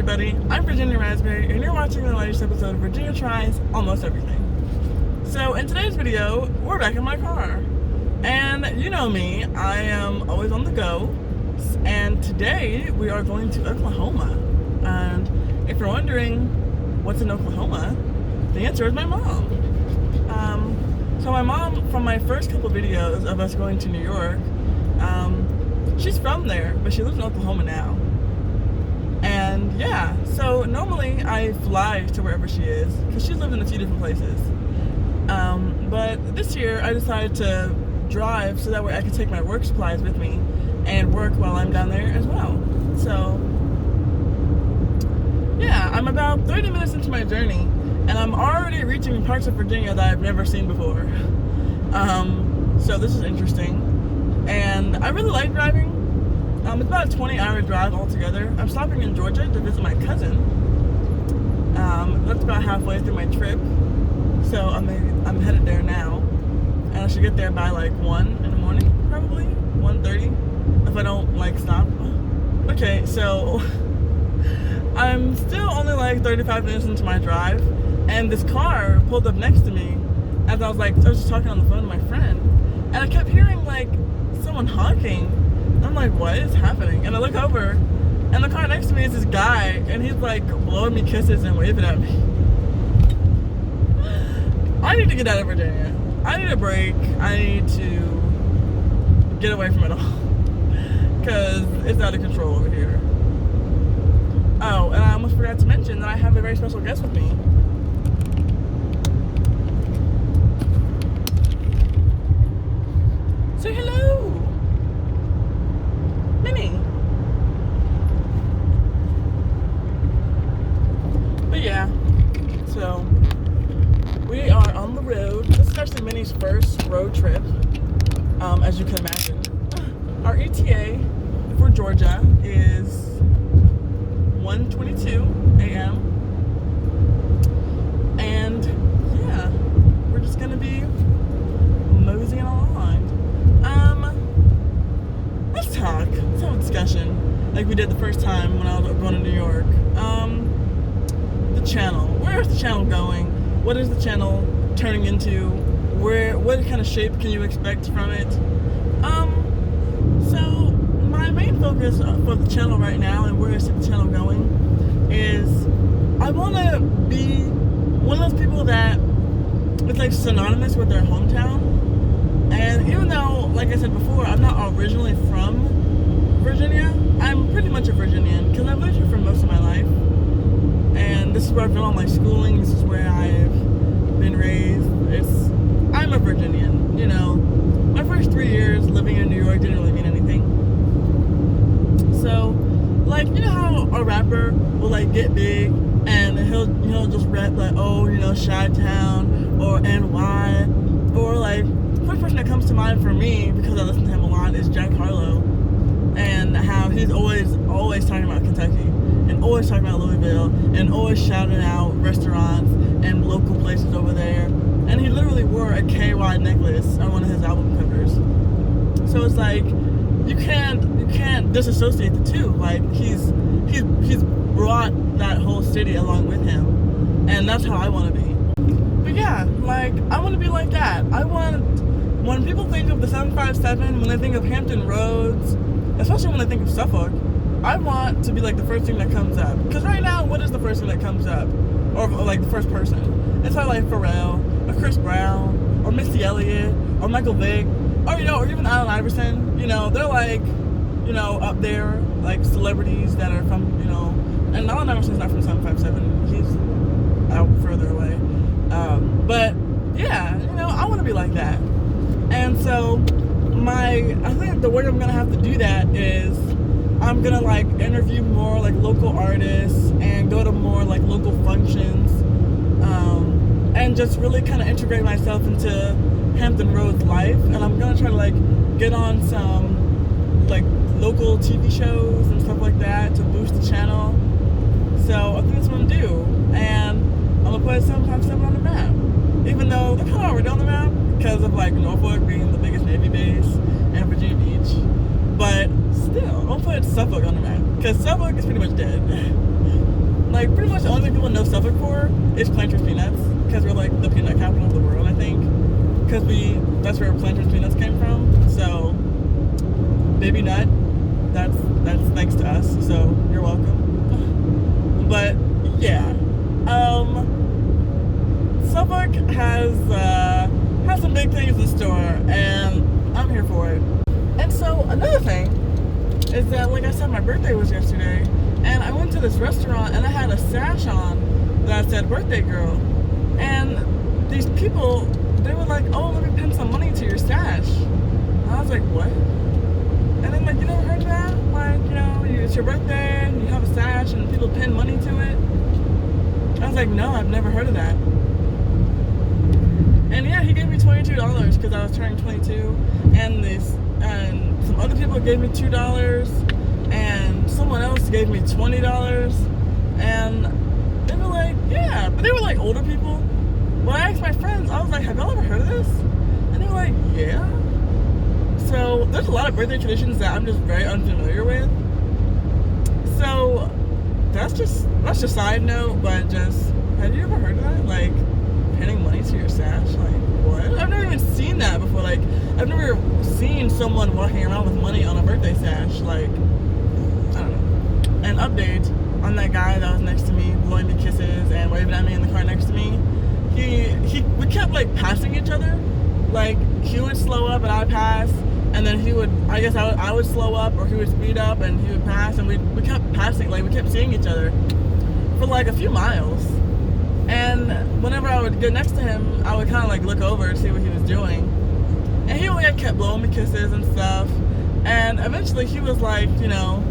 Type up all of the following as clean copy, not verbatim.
everybody, I'm Virginia Raspberry, and you're watching the latest episode of Virginia Tries Almost Everything. So in today's video, we're back in my car. And you know me, I am always on the go. And today, we are going to Oklahoma. And if you're wondering what's in Oklahoma, the answer is my mom. So my mom, from my first couple videos of us going to New York, she's from there, but she lives in Oklahoma now. And yeah, so normally I fly to wherever she is, because she's lived in a few different places. But this year I decided to drive so that way I could take my work supplies with me and work while I'm down there as well. So yeah, I'm about 30 minutes into my journey, and I'm already reaching parts of Virginia that I've never seen before. So this is interesting. And I really like driving. It's about a 20-hour drive altogether. I'm stopping in Georgia to visit my cousin. That's about halfway through my trip. So I'm headed there now. And I should get there by like 1 in the morning, probably. 1:30, if I don't like stop. Okay, so I'm still only like 35 minutes into my drive. And this car pulled up next to me as I was just talking on the phone to my friend. And I kept hearing like someone honking. I'm like, what is happening? And I look over, and the car next to me is this guy, and he's like blowing me kisses and waving at me. I need to get out of Virginia. I need a break. I need to get away from it all, because it's out of control over here. Oh, and I almost forgot to mention that I have a very special guest with me. Say hello, Minnie. But yeah, so we are on the road. This is actually Minnie's first road trip, as you can imagine. Our ETA for Georgia is 1:22 a.m. And yeah, we're just gonna be moseying along. Let's talk. Let's have a discussion like we did the first time when I was going to New York. The channel. Where is the channel going? What is the channel turning into? What kind of shape can you expect from it? So my main focus for the channel right now, and where I see the channel going, is I want to be one of those people that is like synonymous with their hometown. And even though, like I said before, I'm not originally from Virginia, I'm pretty much a Virginian, because I've lived here for most of my life. And this is where I've done all my schooling, this is where I've been raised. I'm a Virginian, you know. My first 3 years living in New York didn't really mean anything. So, like, you know how a rapper will, like, get big, and he'll just rap, like, oh, you know, Chi-Town, or NY, or, like, the first person that comes to mind for me, because I listen to him a lot, is Jack Harlow, and how he's always talking about Kentucky, and always talking about Louisville, and always shouting out restaurants and local places over there. And he literally wore a KY necklace on one of his album covers. So it's like you can't disassociate the two. Like he's brought that whole city along with him, and that's how I want to be. But yeah, like I want to be like that. When people think of the 757, when they think of Hampton Roads, especially when they think of Suffolk, I want to be like the first thing that comes up. Because right now, what is the first thing that comes up? Or like the first person? It's like Pharrell, or Chris Brown, or Missy Elliott, or Michael Vick, or or even Allen Iverson. You know, they're like, up there, like celebrities that are from, and Allen Iverson's not from 757. He's out further away. But yeah, I want to be like that. And so I think the way I'm gonna have to do that is I'm gonna like interview more like local artists and go to more like local functions, and just really kind of integrate myself into Hampton Roads life. And I'm gonna try to like get on some like local TV shows and stuff like that to boost the channel. So I think that's what I'm gonna do, and I'm gonna put 757 on the map. Even though they're kind of already on the map because of like Norfolk being the biggest Navy base and Virginia Beach, but still, I'm gonna put Suffolk on the map because Suffolk is pretty much dead. like pretty much the only thing people know Suffolk for is Planters Peanuts, because we're like the peanut capital of the world, I think, because that's where Planters Peanuts came from. So Baby Nut, that's thanks to us, so you're welcome. But yeah, Suffolk has some big things in store, and I'm here for it. And so another thing is that, like I said, my birthday was yesterday, and I went to this restaurant and I had a sash on that said birthday girl, and these people, they were like, oh, let me pin some money to your stash. And I was like, what? And then, like, you never heard of that? Like, you know, it's your birthday and you have a sash and people pin money to it? I was like, no, I've never heard of that. And yeah, he gave me $22 because I was turning 22, and some other people gave me $2, and someone else gave me $20, and they were like, yeah, but they were like older people. When I asked my friends, I was like, have y'all ever heard of this? And they were like, yeah. So there's a lot of birthday traditions that I'm just very unfamiliar with. So that's just side note, but just, have you ever heard of that? Like, pinning money to your sash? Like, what? I've never even seen that before. Like, I've never seen someone walking around with money on a birthday sash. Like, I don't know. An update on that guy that was next to me, blowing me kisses and waving at me in the car next to me. We kept like passing each other. Like, he would slow up and I'd pass, and then I would slow up, or he would speed up and he would pass, and we kept passing, like we kept seeing each other for like a few miles. And whenever I would get next to him, I would kind of like look over to see what he was doing, and he like kept blowing me kisses and stuff. And eventually he was like, you know,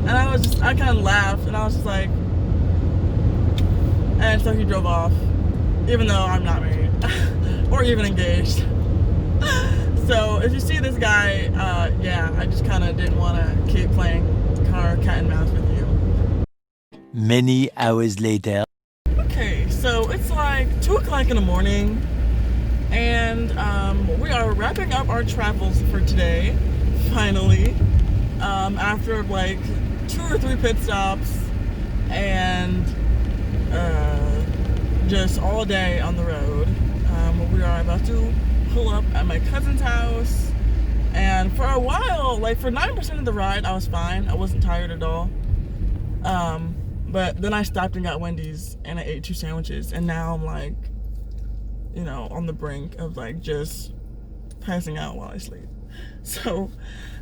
and I kind of laughed, and I was just like, and so he drove off, even though I'm not married or even engaged. So if you see this guy, yeah, I just kind of didn't want to keep playing cat and mouse with you. Many hours later. Okay, so it's like 2 o'clock in the morning, and we are wrapping up our travels for today, finally, after like 2 or 3 pit stops, and just all day on the road. We are about to pull up at my cousin's house, and for a while, like for 9% of the ride, I was fine. I wasn't tired at all. But then I stopped and got Wendy's, and I ate 2 sandwiches, and now I'm like, you know, on the brink of like just passing out while I sleep. So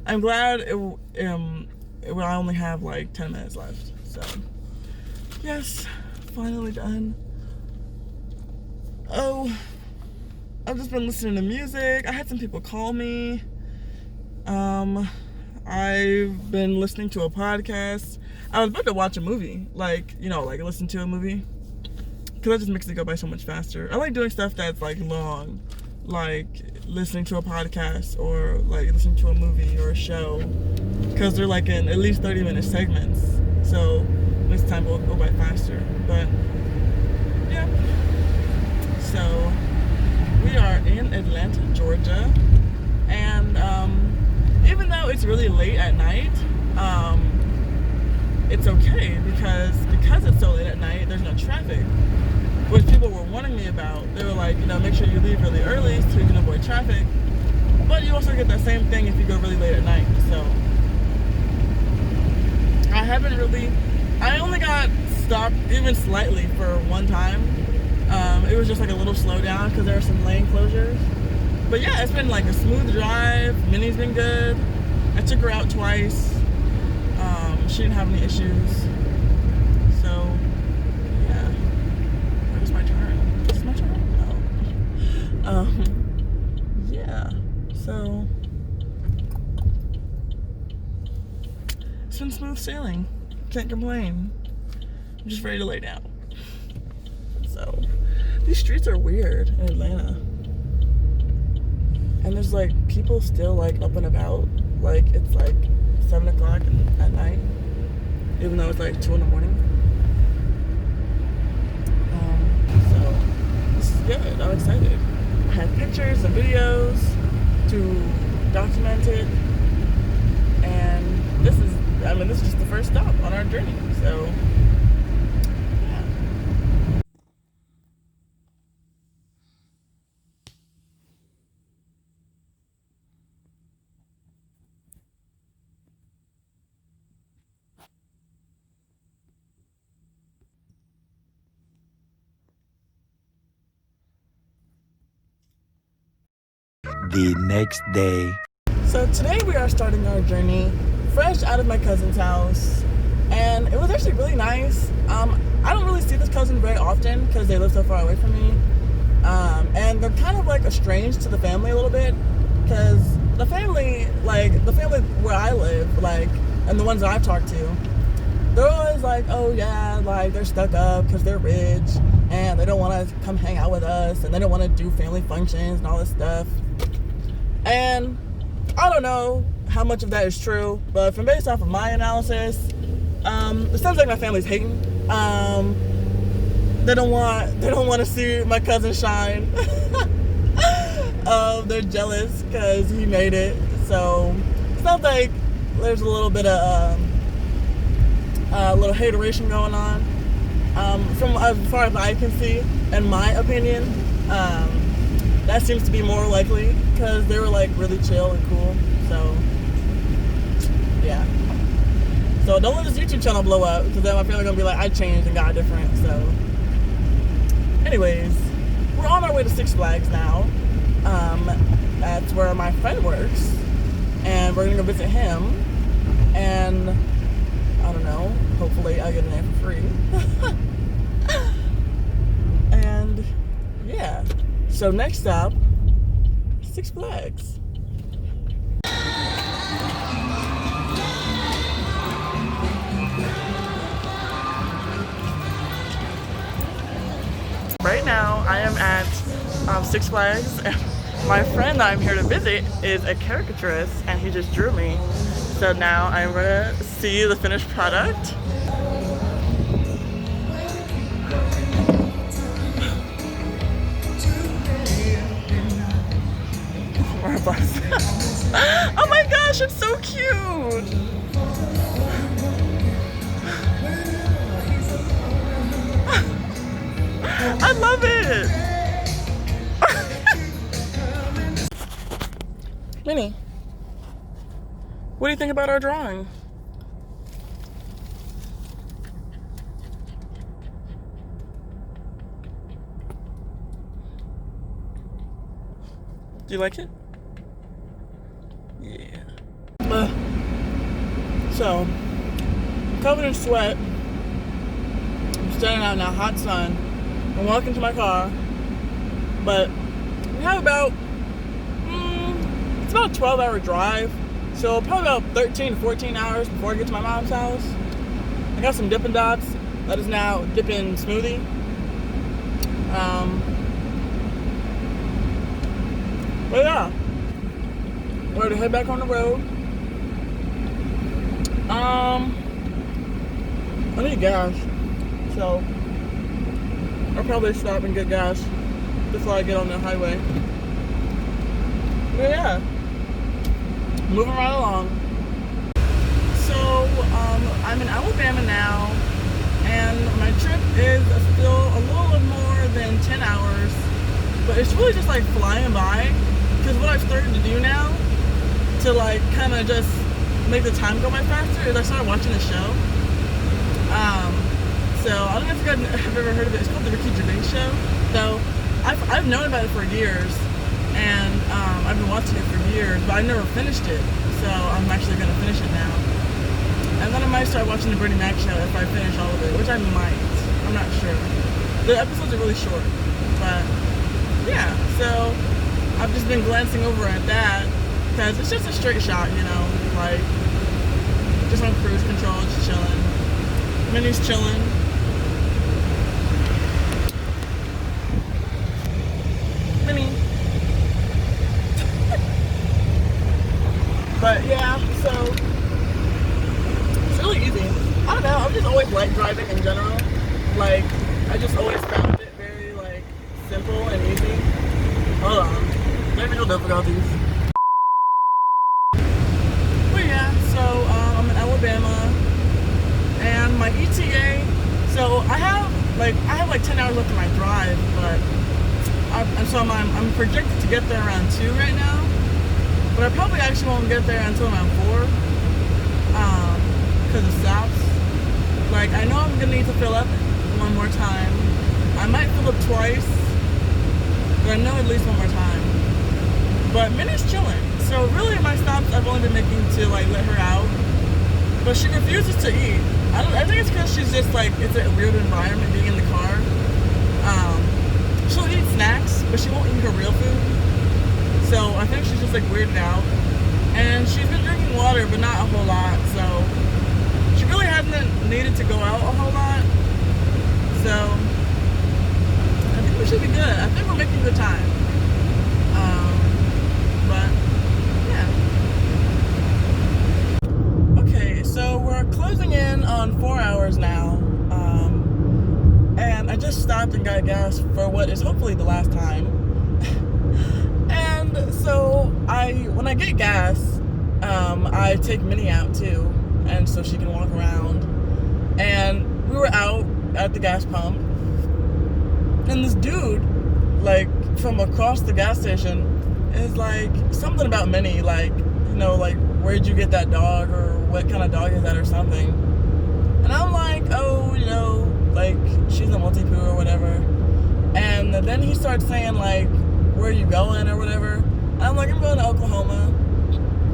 I'm glad I only have like 10 minutes left. So yes, finally done. Oh, I've just been listening to music. I had some people call me. I've been listening to a podcast. I was about to watch a movie, like, you know, like listen to a movie, because that just makes it go by so much faster. I like doing stuff that's like long, like listening to a podcast or like listening to a movie or a show, because they're like in at least 30-minute segments, so this time will go by faster. But yeah, so we are in Atlanta, Georgia, and even though it's really late at night, it's okay because it's so late at night, there's no traffic, which people were warning me about. They were like, you know, make sure you leave really early so you can avoid traffic, but you also get that same thing if you go really late at night. So I only got stopped even slightly for one time. It was just like a little slowdown because there were some lane closures. But yeah, it's been like a smooth drive. Minnie's been good. I took her out twice. She didn't have any issues. So yeah. Where's my turn? Is this my turn? No. Yeah. So it's been smooth sailing. Can't complain. I'm just ready to lay down. So these streets are weird in Atlanta. And there's like people still like up and about. Like it's like 7 o'clock at night, even though it's like 2 in the morning. So this is good. I'm excited. I have pictures and videos to document it, and this is just the first stop on our journey. So the next day. So today we are starting our journey fresh out of my cousin's house, and it was actually really nice. I don't really see this cousin very often because they live so far away from me, and they're kind of like estranged to the family a little bit because the family where I live, like, and the ones that I've talked to, they're always like, oh yeah, like they're stuck up because they're rich and they don't want to come hang out with us and they don't want to do family functions and all this stuff. And I don't know how much of that is true, but from based off of my analysis, it sounds like my family's hating. They don't want to see my cousin shine. They're jealous because he made it. So it sounds like there's a little bit of a little hateration going on. From as far as I can see, in my opinion, that seems to be more likely because they were like really chill and cool. So yeah. So don't let this YouTube channel blow up because then my family gonna be like, I changed and got different. So anyways, we're on our way to Six Flags now. That's where my friend works, and we're gonna go visit him. And I don't know, hopefully I get in there for free. And yeah, so next stop, Six Flags. Right now I am at Six Flags, and my friend that I'm here to visit is a caricaturist and he just drew me. So now I'm gonna see the finished product. Oh my gosh, it's so cute! I love it! Minnie, what do you think about our drawing? Do you like it? Yeah. So, covered in sweat, I'm standing out in the hot sun. I'm walking to my car, but we have about, it's about a 12-hour drive, so probably about 13 to 14 hours before I get to my mom's house. I got some Dippin' Dots, that is now Dippin' Smoothie. But yeah, we're to head back on the road. I need gas, so I'll probably stop and get gas before I get on the highway. But yeah, moving right along. So I'm in Alabama now, and my trip is still a little more than 10 hours, but it's really just like flying by, because what I've started to do now to like kind of just make the time go by faster is I started watching the show. So I don't know if you guys have ever heard of it. It's called the Ricky Gervais Show. So I've known about it for years, and I've been watching it for years, but I never finished it. So I'm actually gonna finish it now. And then I might start watching the Bernie Mac show if I finish all of it, which I might. I'm not sure. The episodes are really short, but yeah. So I've just been glancing over at that because it's just a straight shot, you know, like just on cruise control, just chilling. Minnie's chilling. Minnie. But yeah, so it's really easy. I don't know, I've just always liked driving in general. Like, I just always found it very like simple and easy. Hold on, technical difficulties. But yeah, so I'm in Alabama, and my ETA. So I have like 10 hours left in my drive, but I'm projected to get there around 2 right now. But I probably actually won't get there until around 4, because of stops. Like, I know I'm gonna need to fill up one more time. I might fill up twice, but I know at least one more time. But Minnie's chilling. So really my stops I've only been making to like let her out. But she refuses to eat. I think it's because she's just like, it's a weird environment being in the car. She'll eat snacks, but she won't eat her real food. So I think she's just like weirded out. And she's been drinking water, but not a whole lot. So she really hasn't needed to go out a whole lot. So I think we should be good. I think we're making good time. But yeah. Okay, so we're closing in on 4 hours now. And I just stopped and got gas for what is hopefully the last time. And so when I get gas, I take Minnie out too, and so she can walk around. And we were out at the gas pump, and this dude, like from across the gas station, is like something about Minnie, like, you know, like, where'd you get that dog, or what kind of dog is that, or something. And I'm like, oh, you know, like, she's a multi-poo or whatever. And then he starts saying, like, where are you going or whatever. And I'm like, I'm going to Oklahoma.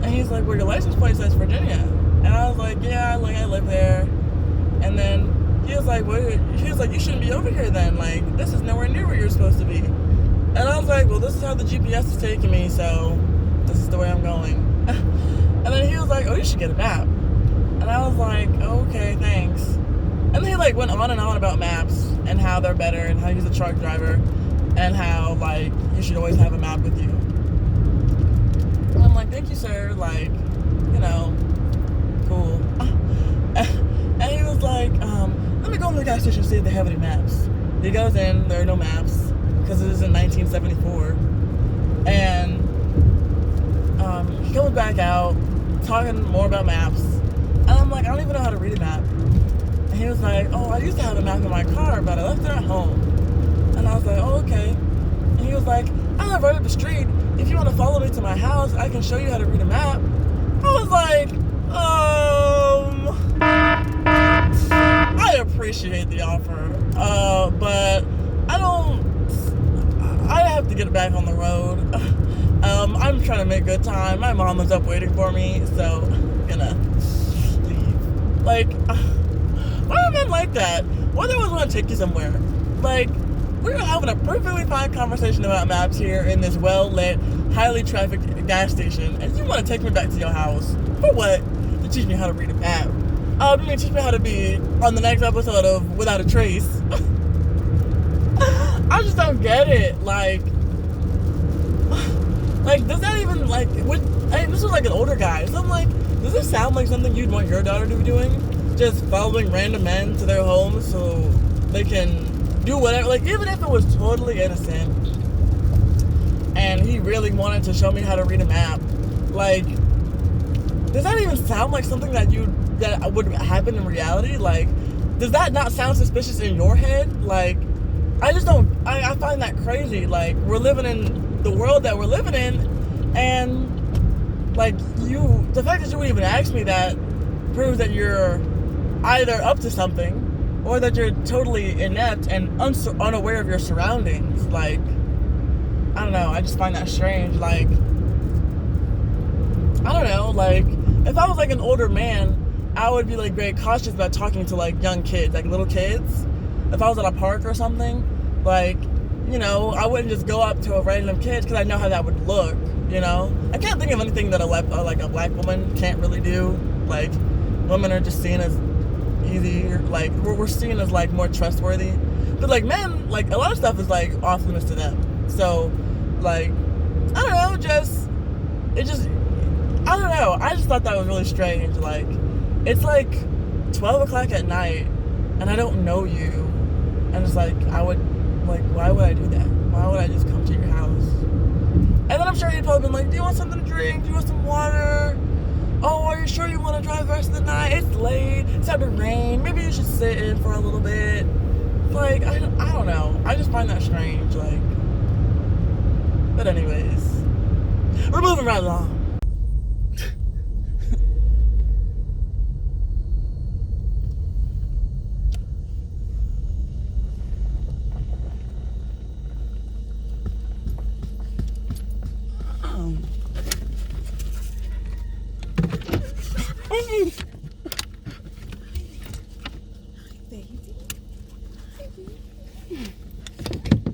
And he's like, well, your license plate says Virginia. And I was like, yeah, like, I live there. And then he was like, you shouldn't be over here then. Like, this is nowhere near where you're supposed to be. And I was like, well, this is how the GPS is taking me, so this is the way I'm going. And then he was like, oh, you should get a map. And I was like, oh, okay, thanks. And then he like went on and on about maps and how they're better and how he's a truck driver and how like you should always have a map with you. And I'm like, thank you, sir. Like, you know, cool. And he was like, let me go to the gas station and see if they have any maps. He goes in, there are no maps because it is in 1974. And he comes back out talking more about maps. And I'm like, I don't even know how to read a map. And he was like, oh, I used to have a map in my car, but I left it at home. And I was like, oh, okay. And he was like, I live right up the street. If you want to follow me to my house, I can show you how to read a map. I was like, I appreciate the offer, but I have to get back on the road. I'm trying to make good time. My mom is up waiting for me, so I'm gonna leave. Like, why are men like that? Why do they always want to take you somewhere? Like, we're having a perfectly fine conversation about maps here in this well-lit, highly trafficked gas station, and you want to take me back to your house. For what? To teach me how to read a map. You mean teach me how to be on the next episode of Without a Trace. I just don't get it. Like, does that even, like, this was like an older guy, so I'm like, does this sound like something you'd want your daughter to be doing? Just following random men to their homes so they can do whatever, like, even if it was totally innocent and he really wanted to show me how to read a map, like, does that even sound like something that would happen in reality? Like, does that not sound suspicious in your head? Like, I just don't, I find that crazy. Like, we're living in the world that we're living in, and, like, the fact that you would even ask me that proves that you're either up to something or that you're totally inept and unaware of your surroundings. Like, I don't know, I just find that strange. Like, I don't know, like, if I was like an older man, I would be like very cautious about talking to like young kids, like little kids. If I was at a park or something, like, you know, I wouldn't just go up to a random kid because I know how that would look, you know? I can't think of anything that a black woman can't really do. Like, women are just seen as easy, like, we're seen as like more trustworthy. But like men, like, a lot of stuff is like off limits to them. So, like, I don't know, I don't know. I just thought that was really strange. Like, it's like 12 o'clock at night, and I don't know you. And it's like, why would I do that? Why would I just come to your house? And then I'm sure he'd probably been like, do you want something to drink? Do you want some water? Oh, are you sure you want to drive the rest of the night? It's late. It's starting to rain. Maybe you should sit in for a little bit. Like, I don't know. I just find that strange. Like, but anyways, we're moving right along.